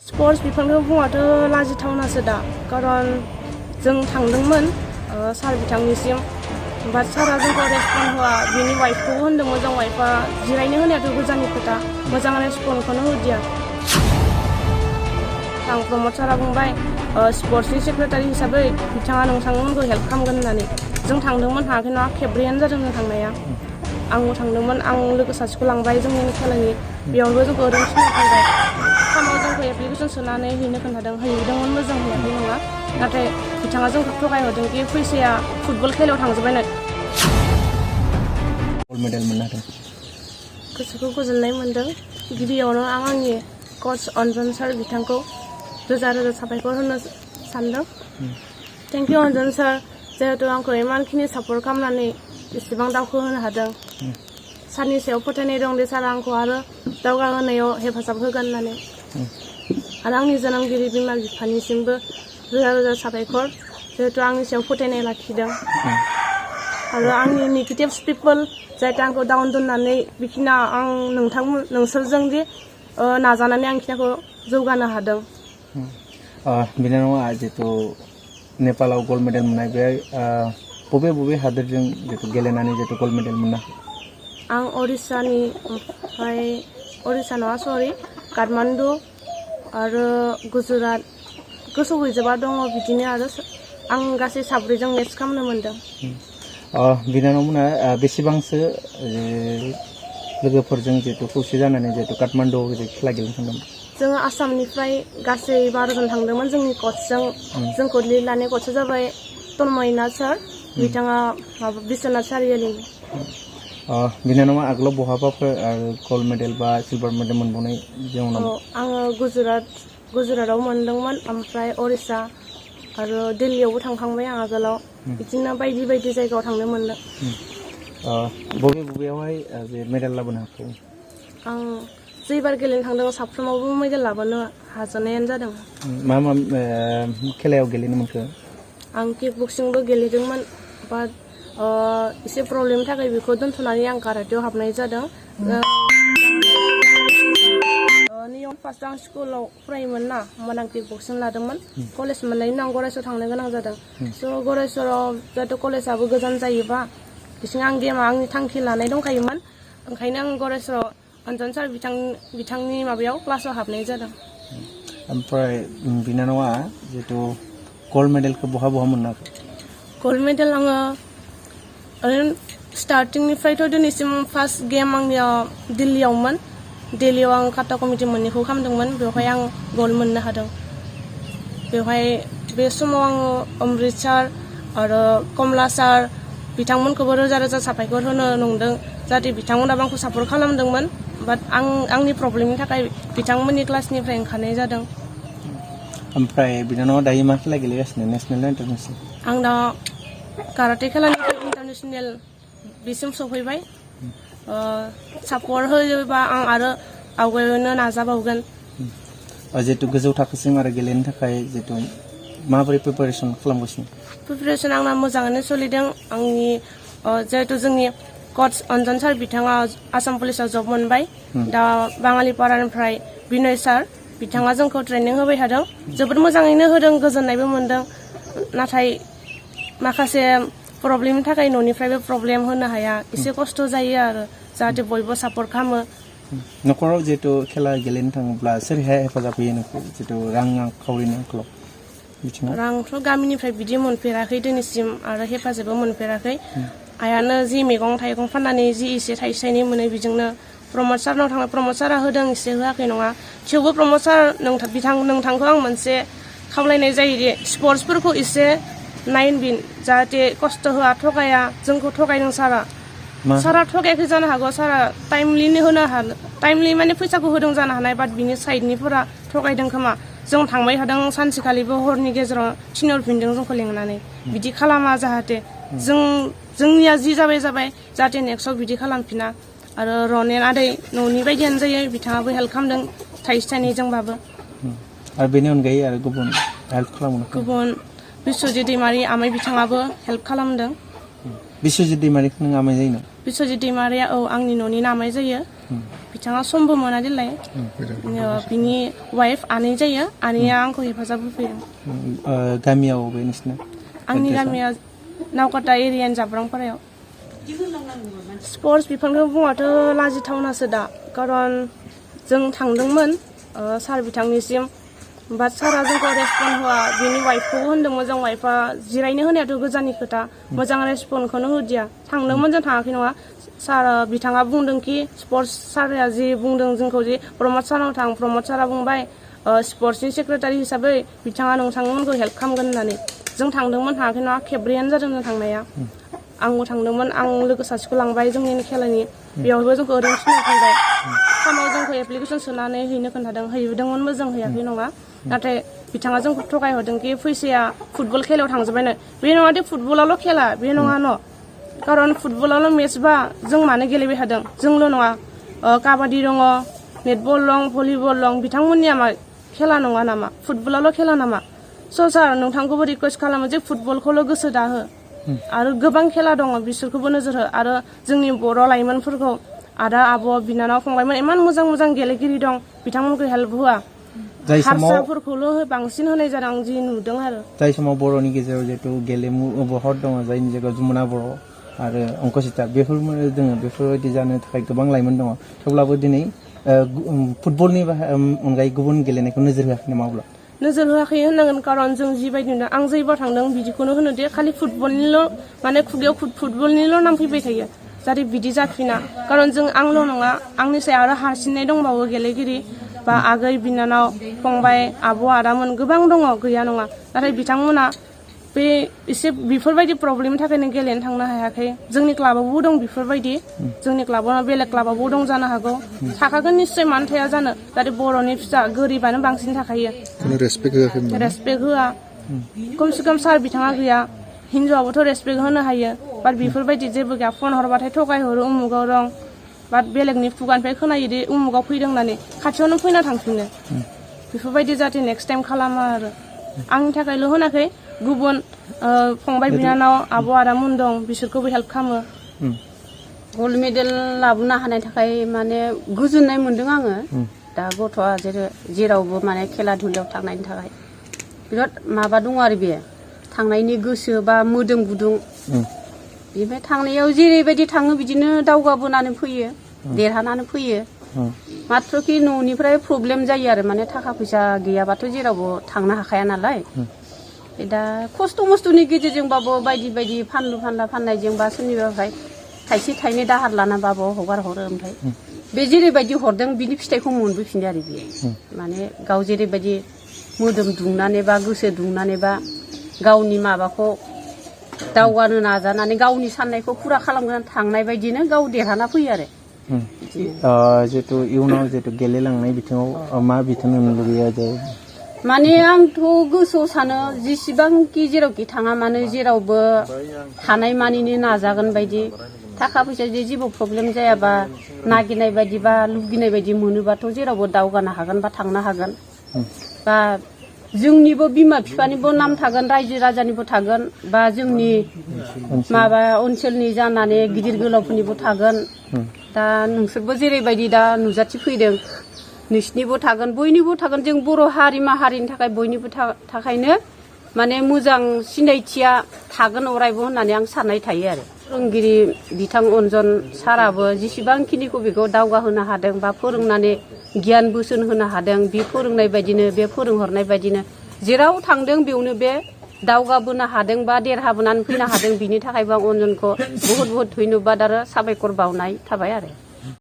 sports बिफानखौ बुङाथ' लाजिथावनासो दा खारन जों थांदोंमोन सार बिथांनिसिम बाट सारा जोंखौ रेसपन्ड होआ बिनि वाइफखौबो होनदोंमोन जों वाइफआ जिरायनो होनायाथ' गोजाननि खोथा मोजां रेसपन्डखौनो होदिया आं प्रमद सारा बुंबाय स्पर्ट्सनि सेक्रेटारि हिसाबै बिथाङा नोंथांमोनखौ हेल्प खालामगोन होननानै जों थांदोंमोन हायाखै नङा खेब्रैयानो जादों जों थांनाया आंबो थांदोंमोन आं लोगो सासेखौ लांबाय जोंनि खेलानि बेयावबो जोंखौ ओरैनो थिनहरबाय खामाव जोंखौ एप्लिकेसन सोनानै हैनो खोन्थादों हैदोंमोन मोजां हैयाखै नङा नाथाय बिथाङा जोंखौ थगायहरदों कि फैसाया फुटबल खेलायाव थांजोबबाय गल्ड मेडेल मोननो हादों गोसोखौ गोजोननाय मोन्दों गिबियावनो आं आंनि कच अन्जन सार बिथांखौ रोजा रोजा साबायखर होनो सानदों थेंक इउ अन्जन सार जिहेतु आंखौ इमानखिनि सापर्ट खालामनानै इसेबां दावखोहोनो हादों सारनि सायाव फोथायनाय दं दे सारा आंखौ आरो दावगाहोनायाव हेफाजाब होगोन होननानै आरो आंनि जोनोमगिरि बिमा बिफानिसिमबो रोजा रोजा साबायखर जिहेतु आंनि सायाव फोथायनाय लाखिदों आरो आंनि नेगेटिभ्स पिपोल जायखौ आंखौ डाउन दोननानै बिखिना आं नोंसोरजों दि नाजानानै आं खिनाखौ जौगानो हादों बिनानावा जितु नेपालाव गल्ड मेडेल मोननाय बे बबे बबे हादोरजों जितु गेलेनानै जितु गल्ड मेडेल मोननो आं उरिस्सानि ओमफ्राय उरिस्सा नङा सरि काठमान्डु आरो गुजरात गोसोआव गैजोबा दङ बिदिनो आरो आं गासै साब्रैजों मेट्स खालामनो मोन्दों बिनानावमोना बेसेबांसो लोगोफोरजों जितु खौसे जानानै जितु काठमान्डुआव खेला गेलेनो थांदोंमोन जोङो आसामनिफ्राय गासै 12 जन थांदोंमोन जोंनि कचजों जोंखौ लिड लानाय कचआ जाबाय तन्मयनाथ सार बिथाङा बिश्वनाथ सारियालिनि बिनानावा आगोलाव बहाबाफोर गल्ड मेडेल बा सिलभार मेडेल मोनबावनाय दं नामा आङो गुजरातआव मोनदोंमोन ओमफ्राय उरिस्सा आरो दिल्लीयावबो थांखांबाय आं आगोलाव बिदिनो बायदि बायदि जायगायाव थांनो मोनदों बबे बबेयावहाय बे मेडेल लाबोनो हाखो आं जैबार गेलेनो थांदों साफ्रोमावबो मेडेल लाबोनो हाजानायानो जादों मा मा खेलायाव गेलेनो मोनखो आं किक बक्सिंबो गेलेदोंमोन बाट एसे प्रब्लेमनि थाखाय बेखौ दोनथ'नानै आं काराटेआव हाबनाय जादों नियम फार्स्ट आं स्कुलाव फरायोमोन ना होमबाना आं किक बक्सिं लादोंमोन कलेज मोननायनि उनाव आं गरायसर थांनो गोनां जादों स' गरायसराव जिहेतु कलेजाबो गोजान जायोबा बिथिं आं गेमा आंनि थांखि लानाय दंखायोमोन ओंखायनो आं गरायसराव अन्जन सार बिथांनि माबायाव क्लासाव हाबनाय जादों ओमफ्राय बिनानावा जितु गल्ड मेडेलखौ बहा मोननो हाखो गल्ड मेडेल आङो ओरैनो स्टार्टिंनिफ्रायथ' दिनैसिम फार्स्ट गेम आंनिया दिल्लीयावमोन दिल्लीयाव आं काटा कमिटि मोननैखौ खालामदोंमोन बेवहाय आं गल्ड मोननो हादों बेवहाय बे समाव आङो अमृत सार आरो कमला सार बिथांमोनखौबो रोजा रोजा साबायखर होनो नंदों जाहाथे बिथांमोनाबो आंखौ सापर्ट खालामदोंमोन बाट आंनि प्रब्लेमनि थाखाय बिथांमोननि क्लासनिफ्राय ओंखारनाय जादों ओमफ्राय बिनानावा दायो मा खेला गेलेगासिनो नेसनेल ना इन्टारनेसनेल आं दा काराटे खेलानिफ्राय इन्टारनेसनेल बिसिम सफैबाय सापर्ट होयोबा आं आरो आवगायनो नाजाबावगोन जितु गोजौ थाखोसिम आरो गेलेनो थाखाय जितु माबोरै प्रिपारेसन खालामगासिनो प्रिपारेसन आंना मोजाङैनो सोलिदों आंनि जिहेतु जोंनि कच अन्जन सार बिथाङा आसाम पुलिसाव जब मोनबाय दा बाङालिपारानिफ्राय बिनय सार बिथाङा जोंखौ ट्रेनिं होबाय थादों जोबोद मोजाङैनो होदों गोजोननायबो मोन्दों नाथाय माखासे प्रब्लेमनि थाखाय न'निफ्रायबो प्रब्लेम होनो हाया एसे खस्थ' जायो आरो जाहाथे बयबो सापर्ट खालामो न'खराव जितु खेला गेलेनो थाङोब्ला सोरहाय हेफाजाब होयो नोंखौ जितु रांखावरिनि आंखालाव बिथिङाव रांथ' गामिनिफ्राय बिदि मोनफेराखै दिनैसिम आरो हेफाजाबबो मोनफेराखै आइयानो जि मैगं थाइगं फाननानै जि एसे थाइसे थाइनै मोनो बेजोंनो प्रमद सारनाव थाङो प्रमद सारा होदों एसे होआखै नङा थेवबो प्रमद सार नोंथांखौ आं मोनसे खावलायनाय जायोदि स्पर्ट्सफोरखौ एसे नायनबिन जाहाथे खस्थ' होआ थगाया जोंखौ थगायदों सारा थगायाखै जानो हागौ सारा टाइमलिनो होनो हानो टाइमलि माने फैसाखौ होदों जानो हानाय बाट बिनि साइडनिफोरा थगायदों खोमा जों थांबाय थादों सानसेखालिबो हरनि गेजेराव थिनहरफिनदों जोंखौ लिंनानै बिदि खालामा जाहाथे जोंनिया जि जाबाय जाहाथे नेक्स्टआव बिदि खालामफिना आरो रनेन आदै न'नि बायदियानो जायो बिथाङाबो हेल्प खालामदों थाइसे थाइनैजोंबाबो आरो बेनि अनगायै आरो गुबुन हेल्प खालामो गुबुन बिश्वजित दैमारि आमाइ बिथाङाबो हेल्प खालामदों बिश्वजित दैमारिखौ नों आमाइ जायो ना बिस्वजित दैमारिया औ आंनि न'नि नामाय जायो बिथाङा समबो मोना देलाय बिनि वाइफ आनै जायो आनैया आंखौ हेफाजाब होफैदों गामियाव बे नोंसिना आंनि गामिया नावकाटा एरियानि जाब्रांपारायाव स्पर्ट्स बिफानखौ बुङाथ' लाजिथावनासो दा खारन जों थांदोंमोन सार बिथांनिसिम बाट सारा जोंखौ रेसपन्ड होआ बिनि वाइफखौबो होनदोंमोन जों वाइफआ जिरायनो होनायाथ' गोजाननि खोथा मोजां रेसपन्डखौनो होदिया थांदोंमोन जों थाङाखै नङा सार बिथाङा बुंदों कि स्पर्ट्स सारा जि बुंदों जोंखौ जि प्रमद सारनाव थां प्रमद सारा बुंबाय स्पर्ट्सनि सेक्रेटारि हिसाबै बिथाङा नोंथांमोनखौ हेल्प खालामगोन होननानै जों थांदोंमोन थाङाखै नङा खेब्रैयानो जादों जों थांनाया आंबो थांदोंमोन आं लोगो सासेखौ लांबाय जोंनि खेलानि बेयावबो जोंखौ ओरैनो थिनहरफिनबाय खामाव जोंखौ एप्लिकेसन सोनानै हैनो खोन्थादों हैदोंमोनबो जों हैयाखै नङा नाथाय बिथाङा जोंखौ थगायहरदों कि फैसाया फुटबल खेलायाव थांजोब्बायनो बे नङा दे फुटबलावल' खेला बे नङा न' खारन फुटबलावल' मेचबा जों मानो गेलेबाय थादों जोंल' नङा काबादि दङ नेटबल दं भलिबल दं बिथांमोननिया मा खेला नङा नामा फुटबलावल' खेला नामा स' सार नोंथांखौबो रिकुवेस्ट खालामो जे फुटबलखौल' गोसो दाहो आरो गोबां खेला दङ बिसोरखौबो नोजोर हो आरो जोंनि बर' लाइमोनफोरखौ आदा आब' बिनानाव फंबायमोन इमान मोजां मोजां गेलेगिरि दं बिथांमोनखौ हेल्प होआ हारसाफोरखौल' बांसिन होनाय जादों आं जि नुदों आरो जाय समाव बर'नि गेजेराव जिहेतु गेलेमु बहुत दङ जायनि जायगायाव जमुना बर' आरो अंकसिता बेफोर दङ बेफोरबायदि जानो थाखाय गोबां लाइमोन दङ थेवब्लाबो दिनै फुटबलनि अनगायै गुबुन गेलेनायखौ नोजोर होआखै नामा अब्ला नोजोर होआखै होननांगोन खारन जों जिबायदि नुदों आं जैबाव थांदों बिदिखौनो होनो दे खालि फुटबलनिल' माने खुगायाव फुटबलनिल' नाम फैबाय थायो जाहाथे बिदि जाफिना खारन जों आंल' नङा आंनि सायाव आरो हारसिंनाय दंबावो गेलेगिरि बा आगै बिनानाव फंबाय आब' आदामोन गोबां दङ गैया नङा नाथाय बिथांमोना बे एसे बेफोरबायदि प्रब्लेमनि थाखायनो गेलेनो थांनो हायाखै जोंनि क्लाबावबो दं बेफोरबायदि जोंनि क्लाबाव बेलेग क्लाबावबो दं जानो हागौ थाखागोन निश्चय मानो थाया जानो जाहाथे बर'नि फिसा गोरिबानो बांसिन थाखायो रेसपेक्ट होआ खमसे खम सार बिथाङा गैया हिन्जावाबोथ' रेसपेक्ट होनो हायो बाट बेफोरबायदि जेबो गैया फन हरबाथाय थगायहरो उमुगाव दं बाट बेलेगनि खुगानिफ्राय खोनायोदि उमुगाव फैदों होननानै खाथियावनो फैना थांफिनो बेफोरबायदि जाहाथे नेक्स्ट टाइम खालामा आरो आंनि थाखायल' होनाखै गुबुन फंबाय बिनानाव आब' आदामोन दं बिसोरखौबो हेल्प खालामो गल्ड मेडेल लाबोनो हानाय थाखाय माने गोजोननाय मोन्दों आङो दा गथ'आ जेरावबो माने खेला धुलायाव थांनायनि थाखाय बिराद माबा दङ आरो बे थांनायनि गोसो बा मोदोम गुदुं बेनिफ्राय थांनायाव जेरैबायदि थाङो बिदिनो दावगाबोनानै फैयो देरहानानै फैयो मात्र'खि न'निफ्राय प्रब्लेम जायो आरो माने थाखा फैसा गैयाबाथ' जेरावबो थांनो हाखाया नालाय दा खस्थ' मस्थ'नि गेजेरजोंबाबो बायदि बायदि फानलु फानला फाननायजोंबा सोरनिबाफ्राय थाइसे थाइनै दाहार लानाबाबो हगार हरो ओमफ्राय बे जेरैबायदि हरदों बिनि फिथाइखौ मोनबोफिनो आरो बियो माने गाव जेरैबायदि मोदोम दुंनानै बा गोसो दुंनानै बा गावनि माबाखौ दावगानो नाजानानै गावनि साननायखौ फुरा खालामनानै थांनाय बायदिनो गाव देरहाना फैयो आरो जिहेतु इयुनाव जिहेतु गेलेलांनाय बिथिङाव मा बिथोन होनो लुगैयो जे माने आंथ' गोसोआव सानो जेसेबांखि जेरावखि थाङा मानो जेरावबो हानाय मानिनो नाजागोन बायदि थाखा फैसा जेबो प्रब्लेम जायाबा नागिरनाय बायदि बा लुगैनाय बायदि मोनोबाथ' जेरावबो दावगानो हागोन बा थांनो हागोन बा जोंनिबो बिमा बिफानिबो नाम थागोन रायजो राजानिबो थागोन बा जोंनि माबा ओनसोलनि जानानै गिदिर गोलावफोरनिबो थागोन दा नोंसोरबो जेरैबायदि दा नुजाथि फैदों नोंसिनिबो थागोन बयनिबो थागोन जों बर' हारि माहारिनि थाखाय बयनिबो थाखायनो माने मोजां सिनायथिया थागोन अरायबो होननानै आं साननाय थायो आरो फोरोंगिरि बिथां अन्जन साराबो जेसेबांखिनिखौ बेखौ दावगाहोनो हादों बा फोरोंनानै गियान बोसोन होनो हादों बे फोरोंनाय बायदिनो बे फोरोंहरनाय बायदिनो जेराव थांदों बेयावनो बे दावगाबोनो हादों बा देरहाबोनानै फैनो हादों बिनि थाखायबो आं अन्जनखौ बुहुत बुहुत धन्यबाद आरो साबायखर बावनाय थाबाय आरो